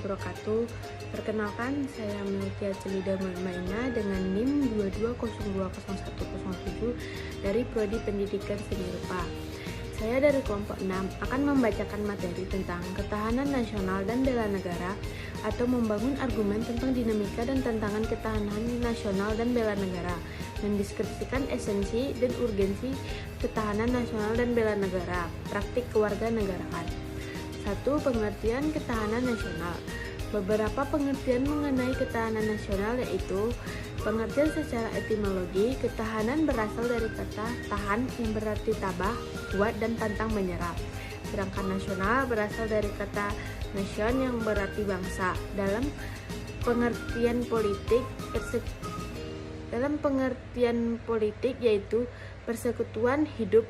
wabarakatuh. Perkenalkan, saya Melkia Celida Maina dengan NIM 22020107 dari Prodi Pendidikan Seni Rupa. Saya dari kelompok 6 akan membacakan materi tentang ketahanan nasional dan bela negara atau membangun argumen tentang dinamika dan tantangan ketahanan nasional dan bela negara, mendiskusikan esensi dan urgensi ketahanan nasional dan bela negara, praktik kewarganegaraan. 1. Pengertian ketahanan nasional. Beberapa pengertian mengenai ketahanan nasional yaitu pengertian secara etimologi, ketahanan berasal dari kata tahan yang berarti tabah, kuat, dan pantang menyerah. Sedangkan nasional berasal dari kata nation yang berarti bangsa. Dalam pengertian politik yaitu persekutuan hidup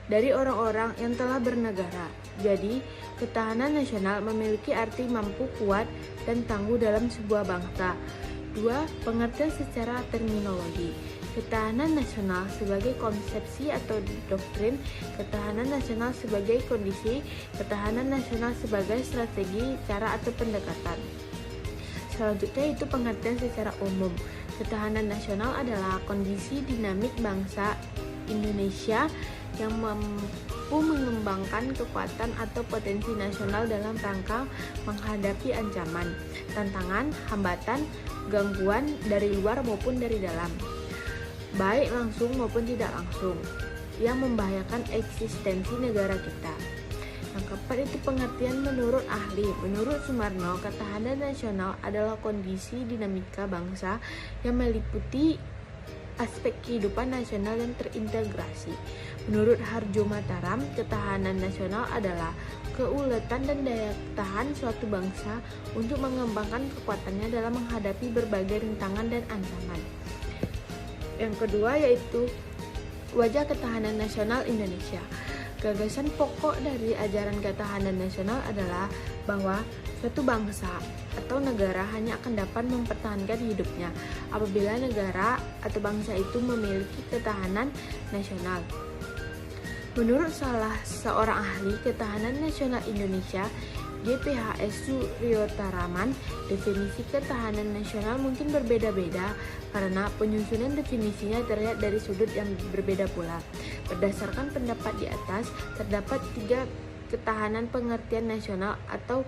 dari orang-orang yang telah bernegara. Jadi, ketahanan nasional memiliki arti mampu, kuat, dan tangguh dalam sebuah bangsa. 2. Pengertian secara terminologi. Ketahanan nasional sebagai konsepsi atau doktrin, ketahanan nasional sebagai kondisi, ketahanan nasional sebagai strategi, cara atau pendekatan. Selanjutnya itu pengertian secara umum. Ketahanan nasional adalah kondisi dinamik bangsa Indonesia yang mampu mengembangkan kekuatan atau potensi nasional dalam rangka menghadapi ancaman, tantangan, hambatan, gangguan dari luar maupun dari dalam, baik langsung maupun tidak langsung, yang membahayakan eksistensi negara kita. Yang keempat itu pengertian menurut ahli. Menurut Sumarno, ketahanan nasional adalah kondisi dinamika bangsa yang meliputi aspek kehidupan nasional yang terintegrasi. Menurut Harjo Mataram, ketahanan nasional adalah keuletan dan daya tahan suatu bangsa untuk mengembangkan kekuatannya dalam menghadapi berbagai rintangan dan ancaman. Yang kedua yaitu wajah ketahanan nasional Indonesia. Gagasan pokok dari ajaran ketahanan nasional adalah bahwa suatu bangsa atau negara hanya akan dapat mempertahankan hidupnya apabila negara atau bangsa itu memiliki ketahanan nasional. Menurut salah seorang ahli ketahanan nasional Indonesia, GPHS Suryotaraman, definisi ketahanan nasional mungkin berbeda-beda karena penyusunan definisinya terlihat dari sudut yang berbeda pula. Berdasarkan pendapat di atas, terdapat 3 ketahanan pengertian nasional atau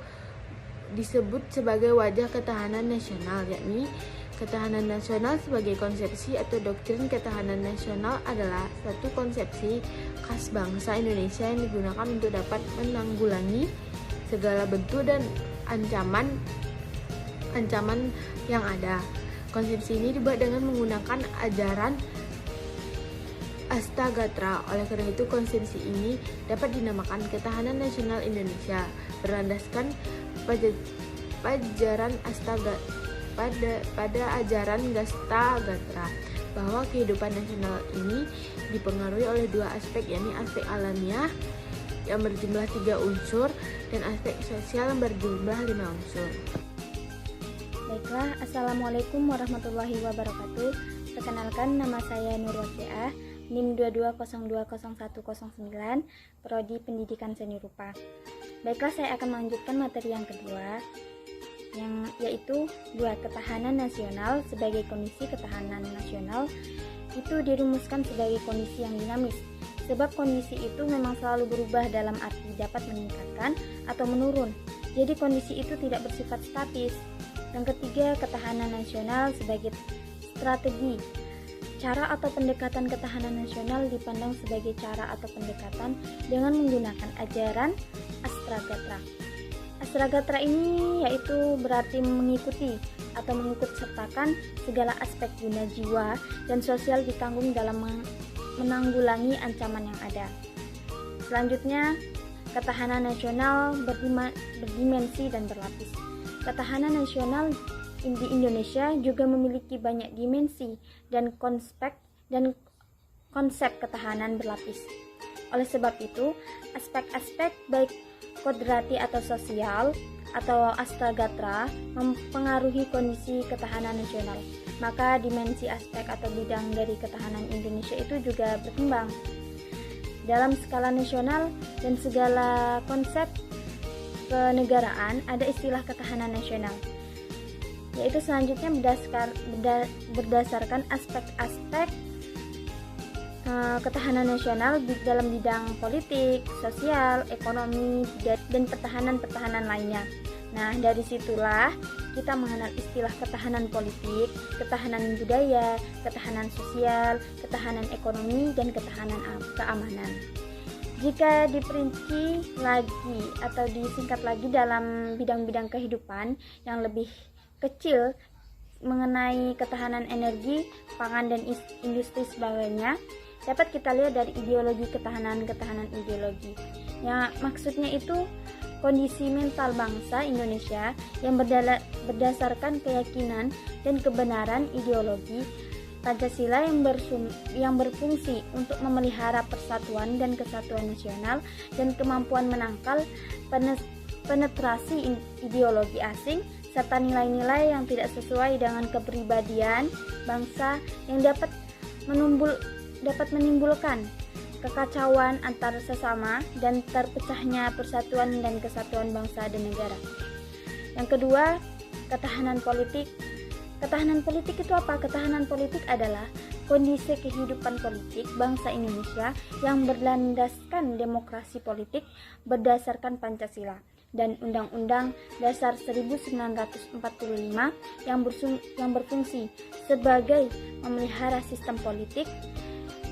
disebut sebagai wajah ketahanan nasional, yakni ketahanan nasional sebagai konsepsi atau doktrin. Ketahanan nasional adalah suatu konsepsi khas bangsa Indonesia yang digunakan untuk dapat menanggulangi segala bentuk dan ancaman yang ada. Konsepsi ini dibuat dengan menggunakan ajaran Astagatra. Oleh karena itu, konsepsi ini dapat dinamakan ketahanan nasional Indonesia berlandaskan pada ajaran Gastagatra bahwa kehidupan nasional ini dipengaruhi oleh 2 aspek, yakni aspek alamiah yang berjumlah 3 unsur dan aspek sosial yang berjumlah 5 unsur. Baiklah, Assalamualaikum warahmatullahi wabarakatuh. Perkenalkan, nama saya Nur Waqiah, NIM 22020109, Prodi Pendidikan Seni Rupa. Baiklah, saya akan melanjutkan materi yang kedua, yang yaitu 2 ketahanan nasional. Sebagai kondisi ketahanan nasional itu dirumuskan sebagai kondisi yang dinamis. Sebab kondisi itu memang selalu berubah dalam arti dapat meningkatkan atau menurun. Jadi kondisi itu tidak bersifat statis. Yang ketiga, ketahanan nasional sebagai strategi. Cara atau pendekatan ketahanan nasional dipandang sebagai cara atau pendekatan dengan menggunakan ajaran Astragatra. Astragatra ini yaitu berarti mengikuti atau mengikut sertakan segala aspek guna jiwa dan sosial ditanggung dalam menanggulangi ancaman yang ada. Selanjutnya, ketahanan nasional berdimensi dan berlapis. Ketahanan nasional di Indonesia juga memiliki banyak dimensi dan konsep ketahanan berlapis. Oleh sebab itu, aspek-aspek baik kodrati atau sosial atau Astagatra mempengaruhi kondisi ketahanan nasional. Maka dimensi aspek atau bidang dari ketahanan Indonesia itu juga berkembang dalam skala nasional dan segala konsep kenegaraan ada istilah ketahanan nasional, yaitu selanjutnya berdasarkan aspek-aspek ketahanan nasional dalam bidang politik, sosial, ekonomi, dan pertahanan lainnya. Nah, dari situlah kita mengenal istilah ketahanan politik, ketahanan budaya, ketahanan sosial, ketahanan ekonomi, dan ketahanan keamanan. Jika diperinci lagi atau disingkat lagi dalam bidang-bidang kehidupan yang lebih kecil mengenai ketahanan energi, pangan, dan industri sebagainya, dapat kita lihat dari ideologi ketahanan ideologi. Ya, maksudnya itu kondisi mental bangsa Indonesia yang berdasarkan keyakinan dan kebenaran ideologi Pancasila yang berfungsi untuk memelihara persatuan dan kesatuan nasional dan kemampuan menangkal penetrasi ideologi asing serta nilai-nilai yang tidak sesuai dengan kepribadian bangsa yang dapat menimbulkan kekacauan antar sesama dan terpecahnya persatuan dan kesatuan bangsa dan negara. Yang kedua, ketahanan politik. Ketahanan politik itu apa? Ketahanan politik adalah kondisi kehidupan politik bangsa Indonesia yang berlandaskan demokrasi politik berdasarkan Pancasila dan Undang-Undang Dasar 1945 yang berfungsi sebagai memelihara sistem politik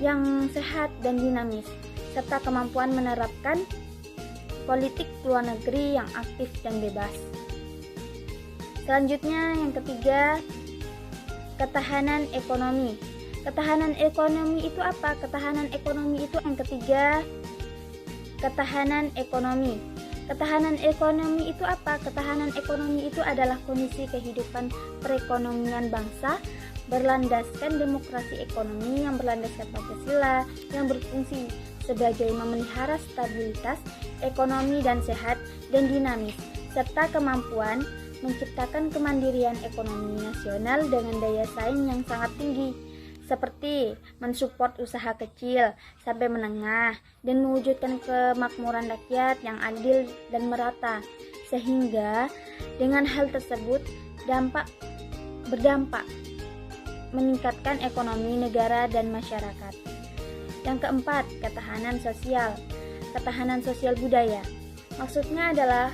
yang sehat dan dinamis, serta kemampuan menerapkan politik luar negeri yang aktif dan bebas. Selanjutnya, yang ketiga, ketahanan ekonomi. Ketahanan ekonomi itu apa? Ketahanan ekonomi itu yang ketiga, ketahanan ekonomi. Ketahanan ekonomi itu apa? Ketahanan ekonomi itu adalah kondisi kehidupan perekonomian bangsa berlandaskan demokrasi ekonomi yang berlandaskan Pancasila yang berfungsi sebagai memelihara stabilitas ekonomi dan sehat dan dinamis serta kemampuan menciptakan kemandirian ekonomi nasional dengan daya saing yang sangat tinggi seperti mensupport usaha kecil sampai menengah dan mewujudkan kemakmuran rakyat yang adil dan merata sehingga dengan hal tersebut berdampak meningkatkan ekonomi negara dan masyarakat. Yang keempat, ketahanan sosial. Ketahanan sosial budaya. Maksudnya adalah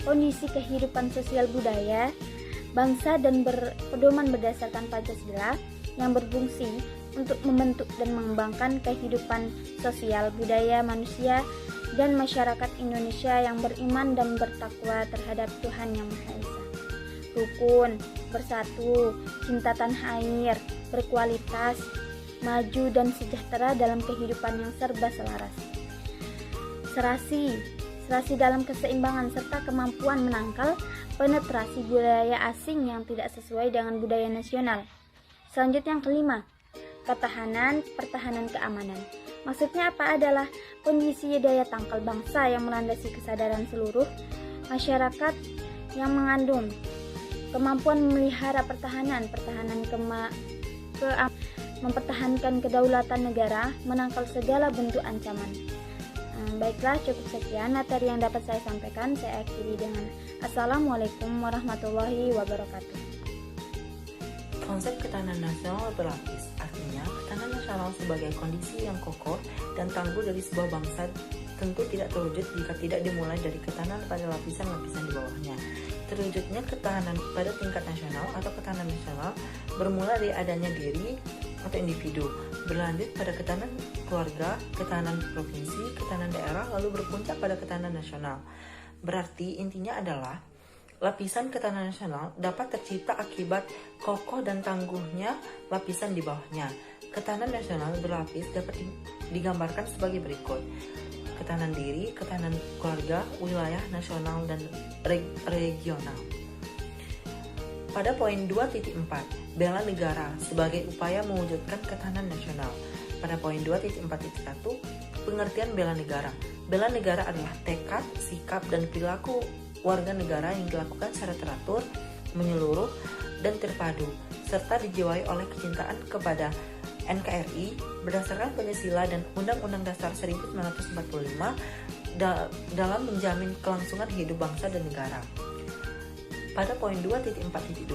kondisi kehidupan sosial budaya bangsa dan berpedoman berdasarkan Pancasila yang berfungsi untuk membentuk dan mengembangkan kehidupan sosial budaya manusia dan masyarakat Indonesia yang beriman dan bertakwa terhadap Tuhan Yang Maha Esa. Rukun, bersatu, cinta tanah air, berkualitas, maju dan sejahtera dalam kehidupan yang serba selaras. Serasi dalam keseimbangan serta kemampuan menangkal penetrasi budaya asing yang tidak sesuai dengan budaya nasional. Selanjutnya yang kelima, pertahanan keamanan. Maksudnya apa? Adalah kondisi daya tangkal bangsa yang melandasi kesadaran seluruh masyarakat yang mengandung kemampuan memelihara mempertahankan kedaulatan negara, menangkal segala bentuk ancaman. Baiklah, cukup sekian materi yang dapat saya sampaikan. Saya akhiri dengan Assalamualaikum warahmatullahi wabarakatuh. Konsep ketahanan nasional berlapis, artinya ketahanan nasional sebagai kondisi yang kokoh dan tangguh dari sebuah bangsa tentu tidak terwujud jika tidak dimulai dari ketahanan pada lapisan-lapisan di bawahnya. Terwujudnya ketahanan pada tingkat nasional atau ketahanan nasional bermula dari adanya diri atau individu, berlanjut pada ketahanan keluarga, ketahanan provinsi, ketahanan daerah, lalu berpuncak pada ketahanan nasional. Berarti intinya adalah lapisan ketahanan nasional dapat tercipta akibat kokoh dan tangguhnya lapisan di bawahnya. Ketahanan nasional berlapis dapat digambarkan sebagai berikut: ketahanan diri, ketahanan keluarga, wilayah, nasional, dan regional. Pada poin 2.4, bela negara sebagai upaya mewujudkan ketahanan nasional. Pada poin 2.4.1, pengertian bela negara. Bela negara adalah tekad, sikap, dan perilaku warga negara yang dilakukan secara teratur, menyeluruh, dan terpadu, serta dijiwai oleh kecintaan kepada NKRI berdasarkan Pancasila dan Undang-Undang Dasar 1945, dalam menjamin kelangsungan hidup bangsa dan negara. Pada poin 2.4.2,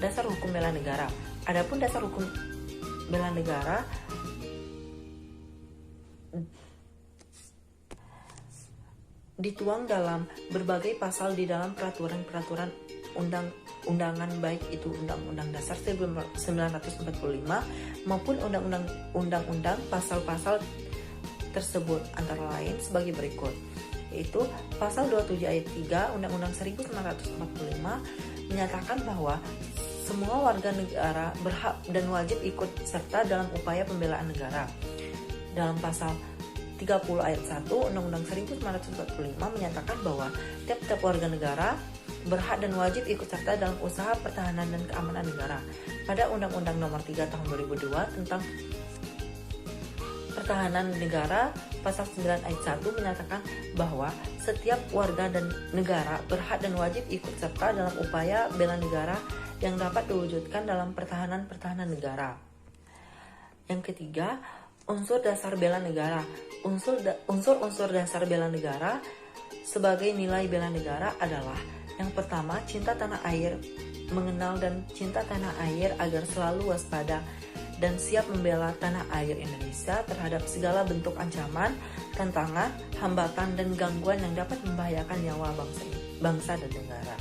dasar hukum bela negara. Adapun dasar hukum bela negara dituang dalam berbagai pasal di dalam peraturan-peraturan undangan, baik itu Undang-Undang Dasar 1945 maupun undang-undang pasal-pasal tersebut, antara lain sebagai berikut, yaitu pasal 27 ayat 3 Undang-Undang 1945 menyatakan bahwa semua warga negara berhak dan wajib ikut serta dalam upaya pembelaan negara. Dalam pasal 30 ayat 1 Undang-Undang 1945 menyatakan bahwa tiap-tiap warga negara berhak dan wajib ikut serta dalam usaha pertahanan dan keamanan negara. Pada Undang-Undang Nomor 3 Tahun 2002 tentang Pertahanan Negara, pasal 9 ayat 1 menyatakan bahwa setiap warga dan negara berhak dan wajib ikut serta dalam upaya bela negara yang dapat diwujudkan dalam pertahanan negara. Yang ketiga, unsur dasar bela negara. Unsur-unsur dasar bela negara sebagai nilai bela negara adalah: yang pertama, cinta tanah air, mengenal dan cinta tanah air agar selalu waspada dan siap membela tanah air Indonesia terhadap segala bentuk ancaman, tantangan, hambatan, dan gangguan yang dapat membahayakan nyawa bangsa dan negara.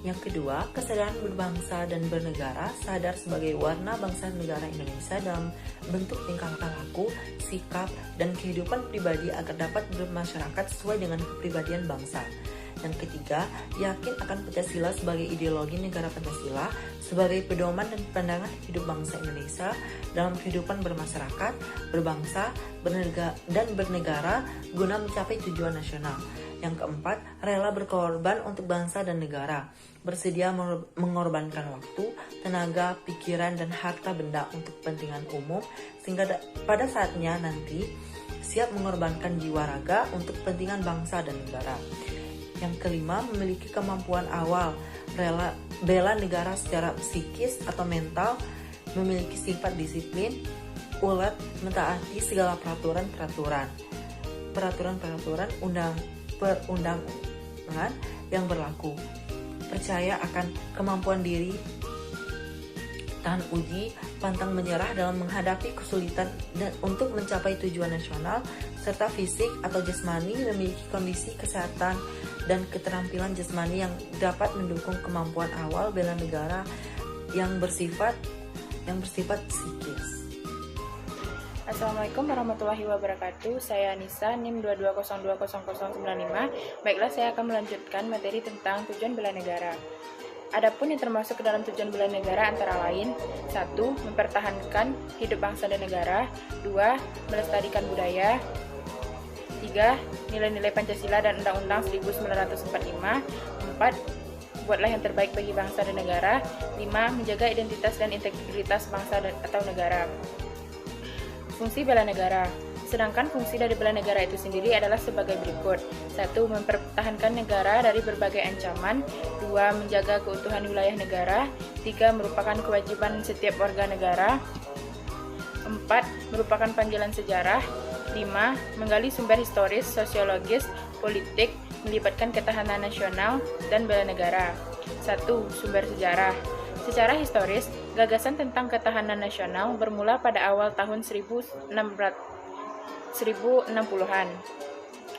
Yang kedua, kesadaran berbangsa dan bernegara, sadar sebagai warna bangsa negara Indonesia dalam bentuk tingkah laku, sikap, dan kehidupan pribadi agar dapat bermasyarakat sesuai dengan kepribadian bangsa. Yang ketiga, yakin akan Pancasila sebagai ideologi negara Pancasila sebagai pedoman dan pandangan hidup bangsa Indonesia dalam kehidupan bermasyarakat, berbangsa, dan bernegara guna mencapai tujuan nasional. Yang keempat, rela berkorban untuk bangsa dan negara, bersedia mengorbankan waktu, tenaga, pikiran, dan harta benda untuk kepentingan umum, sehingga pada saatnya nanti siap mengorbankan jiwa raga untuk kepentingan bangsa dan negara. Yang kelima, memiliki kemampuan awal, rela bela negara secara psikis atau mental, memiliki sifat disiplin, ulet, mentaati segala peraturan-perundangan yang berlaku, percaya akan kemampuan diri, tahan uji, pantang menyerah dalam menghadapi kesulitan dan untuk mencapai tujuan nasional, serta fisik atau jasmani memiliki kondisi kesehatan dan keterampilan jasmani yang dapat mendukung kemampuan awal bela negara yang bersifat psikis. Assalamualaikum warahmatullahi wabarakatuh. Saya Anissa, NIM 220200095. Baiklah, saya akan melanjutkan materi tentang tujuan bela negara. Adapun yang termasuk ke dalam tujuan bela negara antara lain: 1. Mempertahankan hidup bangsa dan negara. 2. Melestarikan budaya. 3. Nilai-nilai Pancasila dan Undang-Undang 1945. 4. Buatlah yang terbaik bagi bangsa dan negara. 5. Menjaga identitas dan integritas bangsa atau negara. Fungsi bela negara. Sedangkan fungsi dari bela negara itu sendiri adalah sebagai berikut: 1. Mempertahankan negara dari berbagai ancaman. 2. Menjaga keutuhan wilayah negara. 3. Merupakan kewajiban setiap warga negara. 4. Merupakan panggilan sejarah. 5. Menggali sumber historis, sosiologis, politik, melibatkan ketahanan nasional dan bela negara. 1. Sumber sejarah. Secara historis, gagasan tentang ketahanan nasional bermula pada awal tahun 1060-an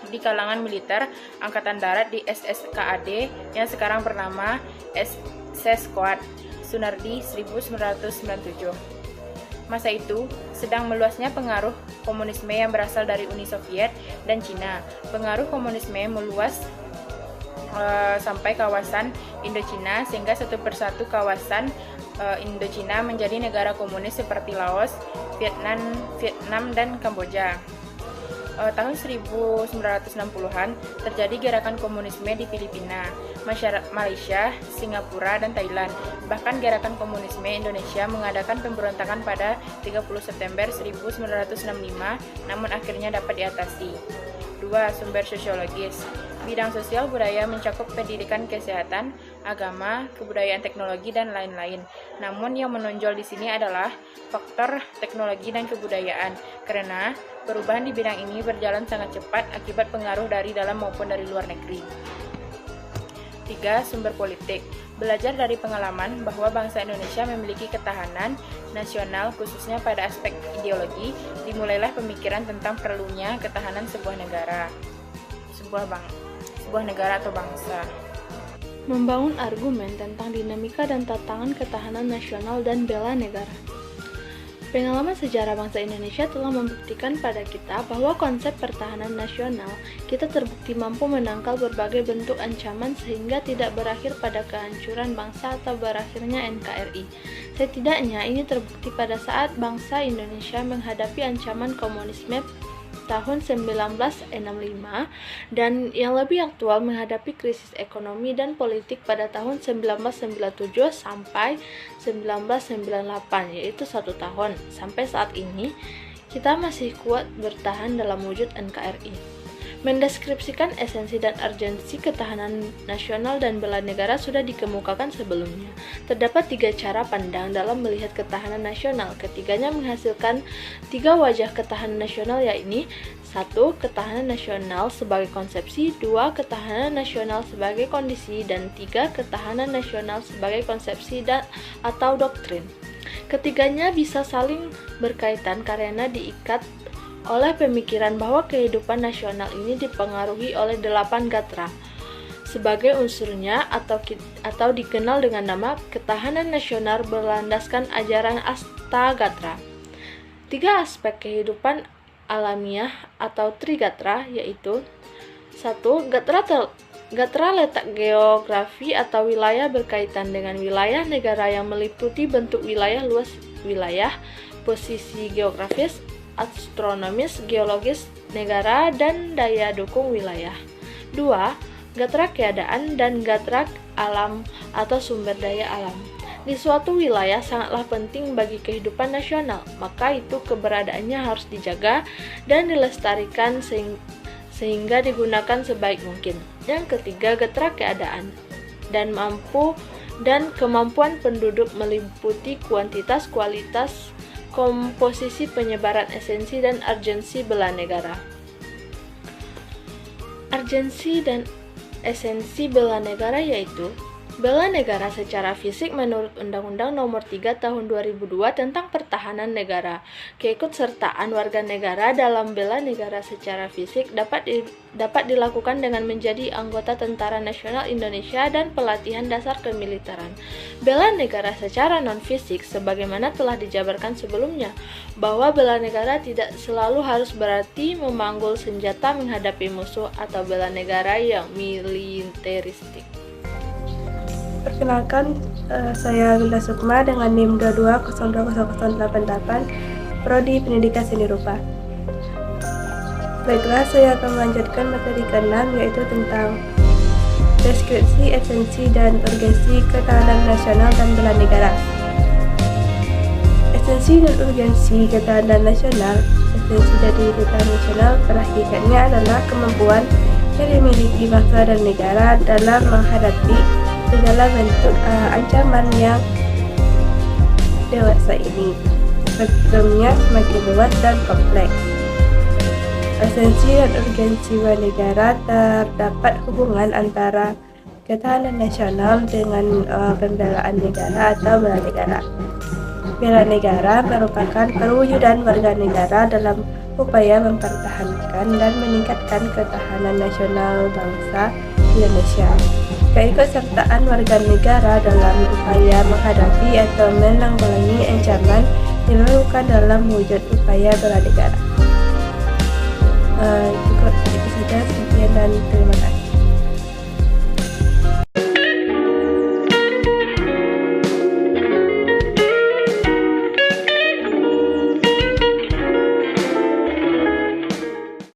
di kalangan militer Angkatan Darat di SSKAD yang sekarang bernama SS-Squad Sunardi 1997. Masa itu, sedang meluasnya pengaruh komunisme yang berasal dari Uni Soviet dan Cina. Pengaruh komunisme meluas sampai kawasan Indochina, sehingga satu persatu kawasan Indochina menjadi negara komunis seperti Laos, Vietnam dan Kamboja. Tahun 1960-an terjadi gerakan komunisme di Filipina, Malaysia, Singapura, dan Thailand. Bahkan gerakan komunisme Indonesia mengadakan pemberontakan pada 30 September 1965, namun akhirnya dapat diatasi. 2. Sumber sosiologis. Bidang sosial budaya mencakup pendidikan, kesehatan, agama, kebudayaan, teknologi, dan lain-lain. Namun yang menonjol di sini adalah faktor teknologi dan kebudayaan, karena perubahan di bidang ini berjalan sangat cepat akibat pengaruh dari dalam maupun dari luar negeri. 3. Sumber politik. Belajar dari pengalaman bahwa bangsa Indonesia memiliki ketahanan nasional khususnya pada aspek ideologi, dimulailah pemikiran tentang perlunya ketahanan sebuah negara atau bangsa. Membangun argumen tentang dinamika dan tantangan ketahanan nasional dan bela negara. Pengalaman sejarah bangsa Indonesia telah membuktikan pada kita bahwa konsep pertahanan nasional kita terbukti mampu menangkal berbagai bentuk ancaman sehingga tidak berakhir pada kehancuran bangsa atau berakhirnya NKRI. Setidaknya ini terbukti pada saat bangsa Indonesia menghadapi ancaman komunisme tahun 1965 dan yang lebih aktual menghadapi krisis ekonomi dan politik pada tahun 1997 sampai 1998, yaitu 1 tahun. Sampai saat ini kita masih kuat bertahan dalam wujud NKRI. Mendeskripsikan esensi dan urgensi ketahanan nasional dan bela negara sudah dikemukakan sebelumnya. Terdapat 3 cara pandang dalam melihat ketahanan nasional. Ketiganya menghasilkan 3 wajah ketahanan nasional, yaitu 1. Ketahanan nasional sebagai konsepsi, 2. Ketahanan nasional sebagai kondisi, dan 3. Ketahanan nasional sebagai konsepsi atau doktrin. Ketiganya bisa saling berkaitan karena diikat oleh pemikiran bahwa kehidupan nasional ini dipengaruhi oleh 8 gatra sebagai unsurnya atau dikenal dengan nama ketahanan nasional berlandaskan ajaran Astagatra. 3 aspek kehidupan alamiah atau trigatra, yaitu 1. Gatra letak geografi atau wilayah berkaitan dengan wilayah negara yang meliputi bentuk wilayah, luas wilayah, posisi geografis, astronomis, geologis negara, dan daya dukung wilayah. 2. Gatra keadaan dan gatra alam atau sumber daya alam. Di suatu wilayah sangatlah penting bagi kehidupan nasional, maka itu keberadaannya harus dijaga dan dilestarikan sehingga digunakan sebaik mungkin. Yang ketiga, gatra keadaan dan kemampuan penduduk meliputi kuantitas, kualitas, komposisi, penyebaran esensi, dan urgensi bela negara. Urgensi dan esensi bela negara yaitu bela negara secara fisik menurut Undang-Undang Nomor 3 Tahun 2002 tentang Pertahanan Negara. Keikutsertaan warga negara dalam bela negara secara fisik dapat dilakukan dengan menjadi anggota Tentara Nasional Indonesia dan pelatihan dasar kemiliteran. Bela negara secara non-fisik sebagaimana telah dijabarkan sebelumnya, bahwa bela negara tidak selalu harus berarti memanggul senjata menghadapi musuh atau bela negara yang militeristik. Perkenalkan, saya Wilda Sukma dengan NIM 22020088, Prodi Pendidikan Seni Rupa. Baiklah, saya akan melanjutkan materi ke-6, yaitu tentang deskripsi, esensi, dan urgensi ketahanan nasional dan bela negara. Esensi dan urgensi ketahanan nasional. Esensi dari ketahanan nasional pada hakikatnya adalah kemampuan yang dimiliki bangsa dan negara dalam menghadapi segala bentuk ancaman yang dewasa ini. Spektrumnya semakin luas dan kompleks. Esensi dan urgensi bela negara terdapat hubungan antara ketahanan nasional dengan pembelaan negara atau bela negara. Bela negara merupakan perwujudan warga negara dalam upaya mempertahankan dan meningkatkan ketahanan nasional bangsa Indonesia. Keikutsertaan warga negara dalam upaya menghadapi atau menanggulangi ancaman dilakukan dalam wujud upaya bela negara. Cukup itu saja, sekian dan terima kasih.